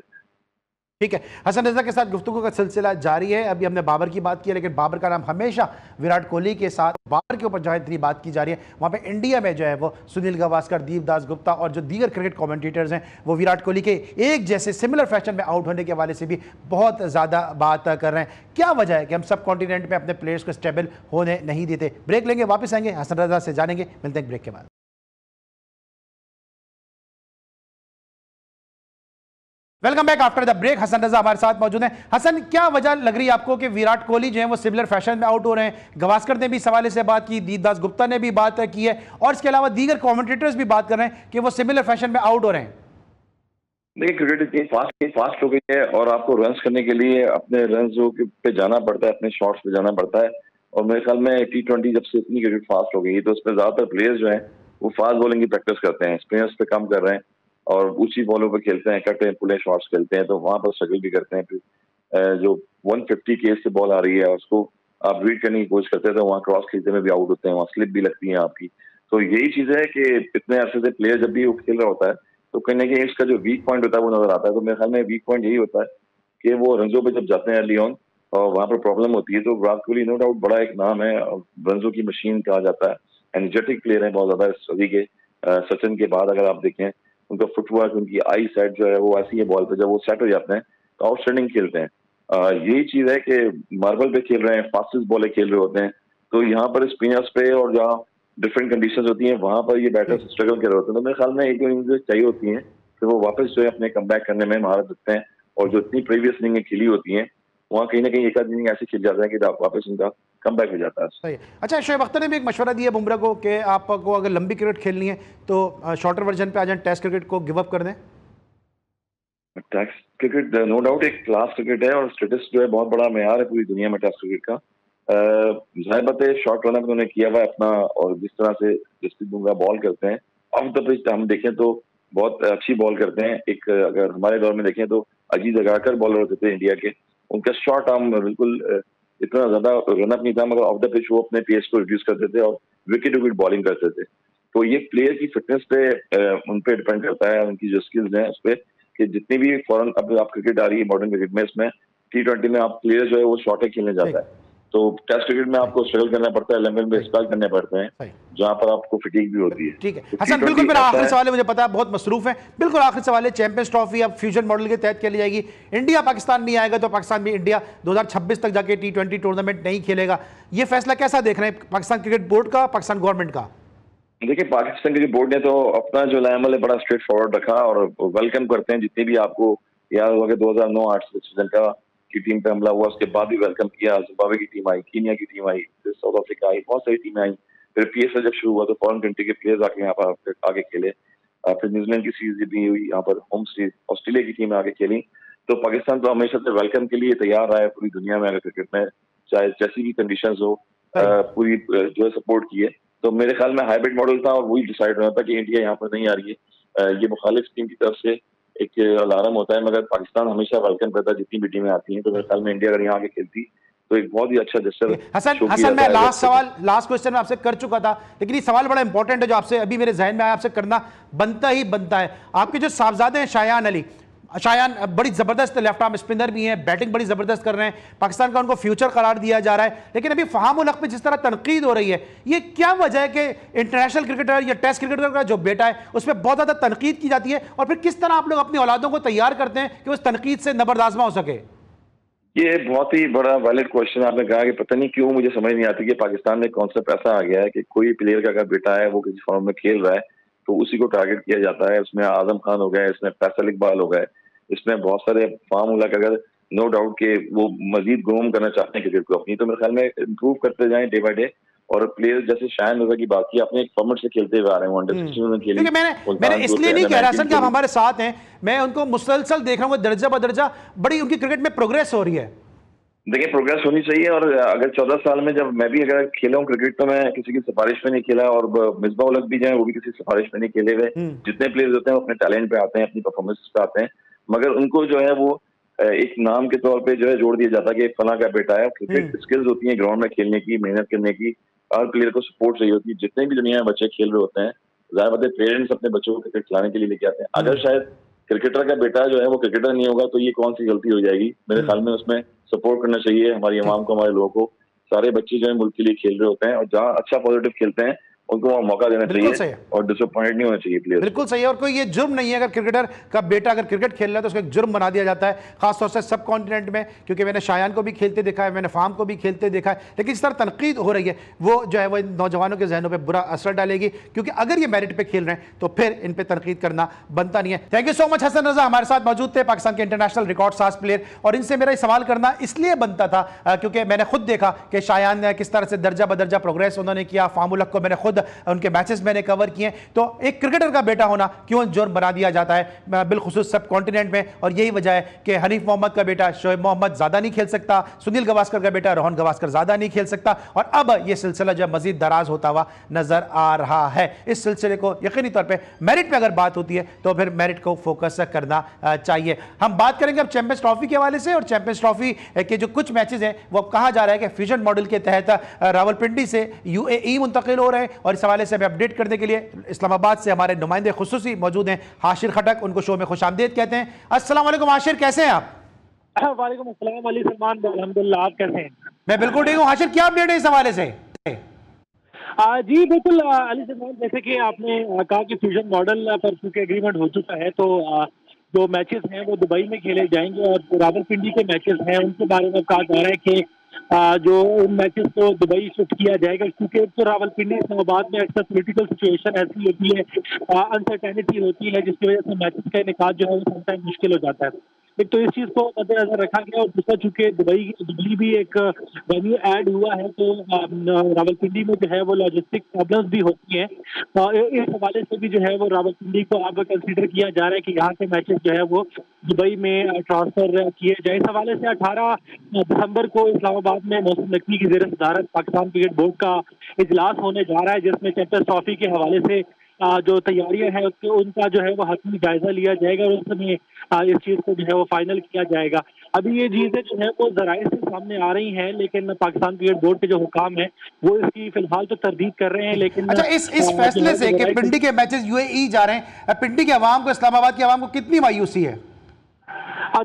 ठीक है, हसन रजा के साथ गुफ्तगू का सिलसिला जारी है। अभी हमने बाबर की बात की है, लेकिन बाबर का नाम हमेशा विराट कोहली के साथ बाबर के ऊपर जहाँ इतनी बात की जा रही है, वहाँ पे इंडिया में जो है वो सुनील गावस्कर, दीपदास गुप्ता और जो दीगर क्रिकेट कमेंटेटर्स हैं वो विराट कोहली के एक जैसे सिमिलर फैशन में आउट होने के हवाले से भी बहुत ज़्यादा बात कर रहे हैं। क्या वजह है कि हम सब कॉन्टिनेंट में अपने प्लेयर्स को स्टेबल होने नहीं देते? ब्रेक लेंगे, वापस आएंगे, हसन रजा से जानेंगे, मिलते हैं ब्रेक के बाद। Welcome back after the break. Hasan Raza हमारे साथ मौजूद हैं। हसन, क्या वजह लग रही है आपको कि विराट कोहली जो है वो सिमिलर फैशन में आउट हो रहे हैं? गावस्कर ने भी इस हवाले से बात की, दीपदास गुप्ता ने भी बात की है, और इसके अलावा दीगर कमेंटेटर्स भी बात कर रहे हैं कि वो सिमिलर फैशन में आउट हो रहे हैं। देखिए क्रिकेट इतनी फास्ट हो गई है और आपको रन्स करने के लिए अपने रन्स पे जाना पड़ता है, अपने शॉट्स पे जाना पड़ता है। और मेरे ख्याल में T20 जब से इतनी क्रिकेट फास्ट हो गई है तो उसमें ज्यादातर प्लेयर्स जो हैं वो फास्ट बॉलिंग की प्रैक्टिस करते हैं, स्पिनर्स पे कम कर रहे हैं और ऊंची बॉलों पे खेलते हैं, कट पुले शॉट्स खेलते हैं, तो वहां पर स्ट्रगल भी करते हैं। फिर जो 150 केस से बॉल आ रही है उसको आप रीड करने की कोशिश करते हैं तो वहाँ क्रॉस खेलते में भी आउट होते हैं, वहाँ स्लिप भी लगती है आपकी। तो यही चीज है कि इतने अरसे से प्लेयर जब भी वो खेल रहा होता है तो कहीं ना कहीं इसका जो वीक पॉइंट होता है वो नजर आता है। तो मेरे ख्याल में वीक पॉइंट यही होता है कि वो रंजो पे जब जाते हैं अर्ली ऑन और वहां पर प्रॉब्लम होती है। तो विराट कोहली नो डाउट बड़ा एक नाम है, रंजो की मशीन कहा जाता है, एनर्जेटिक प्लेयर है बहुत ज्यादा सभी के। सचिन के बाद अगर आप देखें उनका फुटवर्क, उनकी आई सेट जो है वो ऐसी है बॉल पे, जब वो सेट हो जाते हैं तो आउटस्टैंडिंग खेलते हैं। यही चीज है कि मार्बल पे खेल रहे हैं, फास्टेस्ट बॉलर खेल रहे होते हैं, तो यहाँ पर स्पिनर्स पे और जहाँ डिफरेंट कंडीशंस होती हैं वहां पर ये बैटर्स स्ट्रगल कर रहे होते हैं। तो मेरे ख्याल में एक दो इनिंग्स चाहिए होती हैं फिर वो वापस जो है अपने कमबैक करने में महारत रखते हैं। और जो इतनी प्रीवियस इनिंग खेली होती हैं वहाँ कहीं ना कहीं एक आध इनिंग ऐसे खेल जाता है कि वापस उनका कमबैक हो जाता है। सही है। अच्छा, शुएब अख्तर ने भी एक मशवरा दिया बुमराह को कि आपको अगर लंबी क्रिकेट खेलनी है तो शॉर्टर वर्जन पे आ जाएं, टेस्ट क्रिकेट को गिव अप कर दें। टेस्ट क्रिकेट नो डाउट एक क्लास क्रिकेट है और स्टेटस जो है बहुत बड़ा मेयार है पूरी दुनिया में टेस्ट क्रिकेट का। जाहिर बात है शॉर्ट रनअप उन्होंने किया हुआ है अपना, और जिस तरह से जसप्रीत बुमराह बॉल करते हैं ऑफ द पिच हम देखें तो बहुत अच्छी बॉल करते हैं। एक अगर हमारे दौर में देखें तो अजीत अगारकर बॉलर होते थे इंडिया के, उनका शॉर्ट आर्म बिल्कुल इतना ज्यादा रनअप नहीं था, मगर ऑफ द पिच वो अपने पेस को रिड्यूस करते थे और विकेट विकेट बॉलिंग करते थे। तो ये प्लेयर की फिटनेस पे उन पे डिपेंड करता है, उनकी जो स्किल्स हैं उस पर, कि जितनी भी फॉरन अब आप क्रिकेट आ रही है मॉडर्न क्रिकेट में, इसमें T20 में आप प्लेयर जो है वो शॉर्ट खेलने जाता है। तो टेस्ट क्रिकेट में आपको स्ट्रगल करना पड़ता है, लंबे लंबे स्पेल करने पड़ते हैं जहां पर आपको फिटिंग भी होती है। ठीक है तो हसन, बिल्कुल मेरा आखिरी सवाल है, मुझे पता है बहुत मसरूफ है, बिल्कुल आखिरी सवाल है। चैंपियंस ट्रॉफी अब फ्यूजन मॉडल के तहत खेली जाएगी, इंडिया पाकिस्तान नहीं आएगा तो पाकिस्तान भी इंडिया 2026 तक जाके T20 टूर्नामेंट नहीं खेलेगा। ये फैसला कैसा देख रहे हैं पाकिस्तान क्रिकेट बोर्ड का, पाकिस्तान गवर्नमेंट का? देखिए पाकिस्तान क्रिकेट बोर्ड ने तो अपना जो लाइमल है बड़ा स्ट्रेट फॉरवर्ड रखा और वेलकम करते हैं जितने भी, आपको याद होगा कि 2009-8 श्रीलंका की टीम पे हमला हुआ उसके बाद भी वेलकम किया, जिम्बाब्वे की टीम आई, कीनिया की टीम आई, फिर साउथ अफ्रीका आई, बहुत सारी टीमें आई। फिर PSL जब शुरू हुआ तो फॉरेन कंट्री के प्लेयर्स आके यहाँ पर आगे खेले। फिर न्यूजीलैंड की सीरीज भी हुई, यहाँ पर होम सीरीज ऑस्ट्रेलिया की टीम आगे खेली। तो पाकिस्तान तो हमेशा से वेलकम के लिए तैयार रहा है पूरी दुनिया में, अगर क्रिकेट में चाहे जैसी भी कंडीशन हो पूरी जो है सपोर्ट की है। तो मेरे ख्याल में हाइब्रिड मॉडल था और वही डिसाइड होना था कि इंडिया यहाँ पर नहीं आ रही है। ये मुखालिफ टीम की तरफ से एक अलार्म होता है, मगर पाकिस्तान हमेशा वेलकम करता है जितनी भी टीमें आती हैं। तो मेरे ख्याल में इंडिया अगर यहाँ आके खेलती तो एक बहुत ही अच्छा जेस्चर। हसन मैं लास्ट क्वेश्चन में आपसे कर चुका था, लेकिन ये सवाल बड़ा इंपॉर्टेंट है जो आपसे अभी मेरे जहन में आया, आपसे करना बनता ही बनता है। आपके जो साहबजादे हैं शायान बड़ी जबरदस्त लेफ्ट आर्म स्पिनर भी हैं, बैटिंग बड़ी जबरदस्त कर रहे हैं, पाकिस्तान का उनको फ्यूचर करार दिया जा रहा है, लेकिन अभी फहाम उल हक पे जिस तरह तनकीद हो रही है, ये क्या वजह है कि इंटरनेशनल क्रिकेटर या टेस्ट क्रिकेटर का जो बेटा है उस पर बहुत ज्यादा तनकीद की जाती है, और फिर किस तरह आप लोग अपनी औलादों को तैयार करते हैं कि उस तनकीद से नबरदाजमा हो सके? ये बहुत ही बड़ा वैलिड क्वेश्चन आपने कहा कि पता नहीं क्यों मुझे समझ नहीं आती कि पाकिस्तान में कॉन्सेप्ट ऐसा आ गया है कि कोई प्लेयर का अगर बेटा है वो किसी फॉर्म में खेल रहा है तो उसी को टारगेट किया जाता है। उसमें आजम खान हो गए, इसमें फैसल इकबाल हो गए, इसमें बहुत सारे फार्म उलक अगर नो डाउट के वो मजीद ग्रूम करना चाहते हैं क्रिकेट को अपनी, तो मेरे ख्याल में इम्प्रूव करते जाएं डे बाय डे। और प्लेयर जैसे शायन मिर्जा की बात की, अपने एक फॉर्मेट से खेलते हुए आ रहे हैं, अंडर 16 में खेली। मैंने इसलिए नहीं कह रहा सर कि आप हमारे साथ हैं, मैं उनको मुसलसल देख रहा हूँ, दर्जा बदर्जा बड़ी उनकी क्रिकेट में प्रोग्रेस हो रही है। देखिए प्रोग्रेस होनी चाहिए, और अगर 14 साल में जब मैं भी अगर खेला हूँ क्रिकेट तो मैं किसी की सिफारिश में नहीं खेला, और मिसबा उल हक भी जाए वो भी किसी सिफारिश में नहीं खेले हुए। जितने प्लेयर्स होते हैं वो अपने टैलेंट पे आते हैं, अपनी परफॉर्मेंस पे आते हैं, मगर उनको जो है वो एक नाम के तौर पे जो है जोड़ दिया जाता है कि फला का बेटा है। क्रिकेट स्किल्स होती है ग्राउंड में खेलने की, मेहनत करने की, हर प्लेयर को सपोर्ट चाहिए होती है। जितने भी दुनिया में बच्चे खेल रहे होते हैं, जाहिर बात है पेरेंट्स अपने बच्चों को क्रिकेट खिलाने के लिए लेके आते हैं। अगर शायद क्रिकेटर का बेटा जो है वो क्रिकेटर नहीं होगा तो ये कौन सी गलती हो जाएगी। मेरे ख्याल में उसमें सपोर्ट करना चाहिए हमारी अवाम को, हमारे लोगों को। सारे बच्चे जो है मुल्क के लिए खेल रहे होते हैं, और जहाँ अच्छा पॉजिटिव खेलते हैं उनको वहाँ मौका देना चाहिए और डिसअपॉइंट नहीं होना चाहिए प्लेयर। बिल्कुल सही है, और कोई ये जुर्म नहीं है अगर क्रिकेटर का बेटा अगर क्रिकेट खेल रहा है तो उसको एक जुर्म बना दिया जाता है, खासतौर से सब कॉन्टिनेंट में, क्योंकि मैंने शायान को भी खेलते देखा है, मैंने फार्म को भी खेलते देखा है। लेकिन इस तरह तनकीद हो रही है वो जो है वो नौजवानों के जहनों पर बुरा असर डालेगी, क्योंकि अगर ये मेरिट पे खेल रहे हैं तो फिर इन पर तनकीद करना बनता नहीं है। Thank you so much Hasan Raza, हमारे साथ मौजूद थे, पाकिस्तान के इंटरनेशनल रिकॉर्ड साज प्लेयर, और इनसे मेरा सवाल करना इसलिए बनता था क्योंकि मैंने खुद देखा कि शायान ने किस तरह से दर्जा बदर्जा प्रोग्रेस उन्होंने किया, फार्म उल हक को मैंने खुद उनके मैचेस मैंने कवर किए। तो एक क्रिकेटर का बेटा होना क्यों जुर्म बना दिया जाता है बिलखुसूस सब कॉन्टिनेंट में, और यही वजह है कि हनीफ मोहम्मद का बेटा शोएब मोहम्मद ज्यादा नहीं खेल सकता, सुनील गावस्कर का बेटा रोहन गावस्कर ज्यादा नहीं खेल सकता, और अब यह सिलसिला जो मजीद दराज होता हुआ नजर आ रहा है। इस सिलसिले को यकीनी तौर पर मेरिट पे अगर बात होती है तो फिर मेरिट को फोकस करना चाहिए। हम बात करेंगे अब चैंपियंस ट्रॉफी के हवाले से, और चैंपियंस ट्रॉफी के जो कुछ मैचेस हैं वो कहा जा रहा है कि फ्यूजन मॉडल के तहत रावलपिंडी से यूएई मुंतकिल हो रहे हैं, और इस हवाले से हमें अपडेट करने के लिए इस्लामाबाद से हमारे नुमाइंदे खुसूसी मौजूद हैं, हाशिर खटक, उनको शो में खुशामदीद कहते हैं। अस्सलाम वालेकुम हाशिर, कैसे हैं आप? वालेकुम अस्सलाम अली सलमान, अल्हम्दुलिल्लाह, आप कैसे हैं? मैं बिल्कुल ठीक हूँ। हाशिर क्या अपडेट है इस हवाले से? जी बिल्कुल अली सलमान, जैसे कि आपने कहा कि फ्यूजन मॉडल पर चूंकि एग्रीमेंट हो चुका है तो जो मैचेस हैं वो दुबई में खेले जाएंगे, और रावलपिंडी के मैचेस हैं उनके बारे में कहा जा रहा है कि जो उन मैचेस को दुबई शिफ्ट किया जाएगा, क्योंकि तो रावलपिंडी इस्लामाबाद में अक्सर पॉलिटिकल सिचुएशन ऐसी होती है, अनसर्टेनिटी होती है, जिसकी वजह से मैचेस का इनेकाद जो है वो समटाइम मुश्किल हो जाता है। एक तो इस चीज़ को मद्देनजर रखा गया, और दूसरा चूंकि दुबई भी एक वेन्यू ऐड हुआ है तो रावलपिंडी में जो है वो लॉजिस्टिक प्रॉब्लम्स भी होती हैं। इस हवाले से भी जो है वो रावलपिंडी को अब कंसीडर किया जा रहा है कि यहाँ के मैचेस जो है वो दुबई में ट्रांसफर किए जाए। इस हवाले से 18 दिसंबर को इस्लामाबाद में मौसम नकवी की ज़ेर सदारत पाकिस्तान क्रिकेट बोर्ड का इजलास होने जा रहा है, जिसमें चैंपियंस ट्रॉफी के हवाले से जो तैयारियां हैं उनका जो है वो हतमी जायजा लिया जाएगा, और उस समय इस चीज़ को जो है वो फाइनल किया जाएगा। अभी ये चीज़ें जो है वो ज़राए से सामने आ रही हैं, लेकिन पाकिस्तान क्रिकेट बोर्ड के जो हुकाम है वो इसकी फिलहाल तो तरदीद कर रहे हैं। लेकिन अच्छा, इस फैसले से कि पिंडी के मैचेस यूएई जा रहे हैं, पिंडी के अवाम को, इस्लामाबाद की अवाम को कितनी मायूसी है?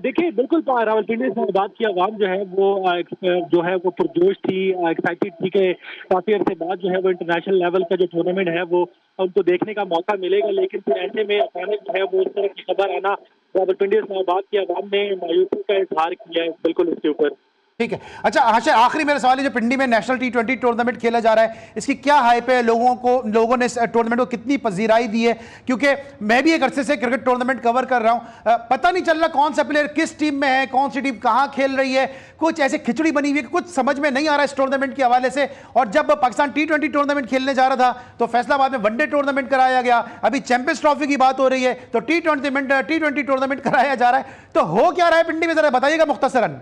देखिए बिल्कुल रावलपिंडी इस्लामाबाद की आवाम जो है वो पुरजोश थी, एक्साइटेड थी कि काफ़ी अरसे बाद जो है वो इंटरनेशनल लेवल का जो टूर्नामेंट है वो उनको देखने का मौका मिलेगा। लेकिन फिर ऐसे में अचानक जो है वो इस तरह की खबर आना, रावलपिंडी इस्लामाबाद की आवाम ने मायूसी का इजहार किया है बिल्कुल इसके ऊपर। ठीक है। अच्छा हाशिर, आखिरी मेरा सवाल है, जो पिंडी में नेशनल T20 टूर्नामेंट खेला जा रहा है, इसकी क्या हाइप है? लोगों ने इस टूर्नामेंट को कितनी पजीराई दी है? क्योंकि मैं भी एक अरसे से क्रिकेट टूर्नामेंट कवर कर रहा हूं, पता नहीं चल रहा कौन सा प्लेयर किस टीम में है, कौन सी टीम कहां खेल रही है, कुछ ऐसे खिचड़ी बनी हुई है, कुछ समझ में नहीं आ रहा है इस टूर्नामेंट के हवाले से। और जब पाकिस्तान T20 टूर्नामेंट खेलने जा रहा था तो फैसलाबाद में वनडे टूर्नामेंट कराया गया, अभी चैंपियंस ट्रॉफी की बात हो रही है तो T20 टूर्नामेंट कराया जा रहा है, तो हो क्या रहा है पिंडी में, जरा बताइएगा मुख्तसरन।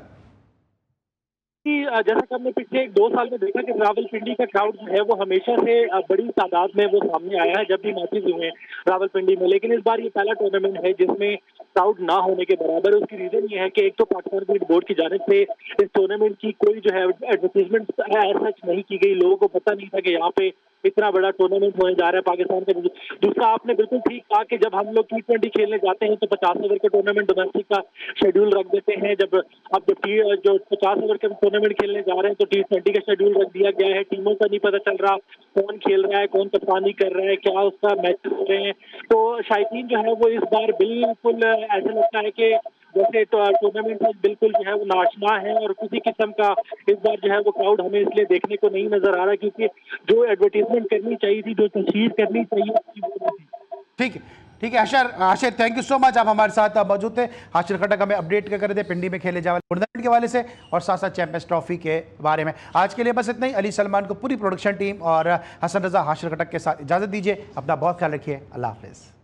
जैसा कि हमने पिछले 1-2 साल में देखा कि रावलपिंडी का क्राउड जो है वो हमेशा से बड़ी तादाद में वो सामने आया है जब भी मैचेस हुए हैं रावलपिंडी में, लेकिन इस बार ये पहला टूर्नामेंट है जिसमें प्राउड ना होने के बराबर है। उसकी रीजन ये है कि एक तो पाकिस्तान क्रिकेट बोर्ड की जानिब से इस टूर्नामेंट की कोई जो है एडवर्टीजमेंट सच नहीं की गई, लोगों को पता नहीं था कि यहाँ पे इतना बड़ा टूर्नामेंट होने जा रहा है पाकिस्तान का। दूसरा, आपने बिल्कुल ठीक कहा कि जब हम लोग T20 खेलने जाते हैं तो 50 ओवर का टूर्नामेंट डोमेस्टिक का शेड्यूल रख देते हैं। जब अब जो 50 ओवर का टूर्नामेंट खेलने जा रहे हैं तो T20 का शेड्यूल रख दिया गया है। टीमों का नहीं पता चल रहा कौन खेल रहा है, कौन कप्तानी कर रहा है, क्या उसका मैच हो रहे हैं। तो शायकीन जो है वो इस बार बिल्कुल ऐसा लगता है कि जैसे टूर्नामेंट बिल्कुल जो है वो नाचना है, और किसी किस्म का इस बार जो है वो क्राउड हमें इसलिए देखने को नहीं नजर आ रहा क्योंकि जो एडवर्टीजमेंट करनी चाहिए थी, जो तशहीर करनी चाहिए। ठीक है, ठीक है। Ashir thank you so much, आप हमारे साथ मौजूद थे। आशिर खटक हमें अपडेट कर रहे थे पिंडी में खेले जाने वाले टूर्नामेंट के हवाले से और साथ साथ चैंपियंस ट्रॉफी के बारे में। आज के लिए बस इतना ही। अली सलमान को, पूरी प्रोडक्शन टीम और हसन रजा, आशिर खटक के साथ इजाजत दीजिए। अपना बहुत ख्याल रखिए। अल्लाह हाफिज़।